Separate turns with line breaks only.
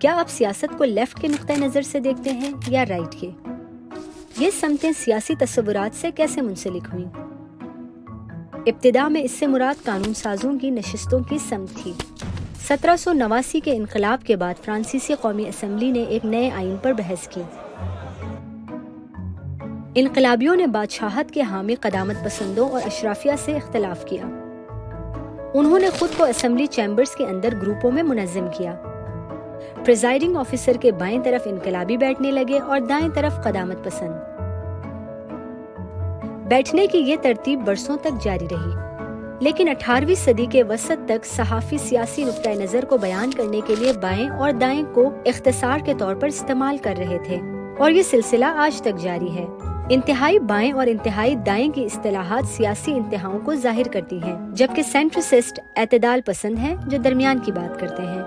کیا آپ سیاست کو لیفٹ کے نقطۂ نظر سے دیکھتے ہیں یا رائٹ کے؟ یہ سمتیں سیاسی تصورات سے کیسے منسلک ہوئیں؟ ابتدا میں اس سے مراد قانون سازوں کی نشستوں کی سمت تھی۔ 1789 کے انقلاب کے بعد فرانسیسی قومی اسمبلی نے ایک نئے آئین پر بحث کی۔ انقلابیوں نے بادشاہت کے حامی قدامت پسندوں اور اشرافیہ سے اختلاف کیا۔ انہوں نے خود کو اسمبلی چیمبرز کے اندر گروپوں میں منظم کیا۔ پریزائڈنگ آفیسر کے بائیں طرف انقلابی بیٹھنے لگے اور دائیں طرف قدامت پسند۔ بیٹھنے کی یہ ترتیب برسوں تک جاری رہی، لیکن 18ویں صدی کے وسط تک صحافی سیاسی نقطۂ نظر کو بیان کرنے کے لیے بائیں اور دائیں کو اختصار کے طور پر استعمال کر رہے تھے، اور یہ سلسلہ آج تک جاری ہے۔ انتہائی بائیں اور انتہائی دائیں کی اصطلاحات سیاسی انتہاؤں کو ظاہر کرتی ہیں، جبکہ سینٹرسسٹ اعتدال پسند ہیں جو درمیان کی بات کرتے ہیں۔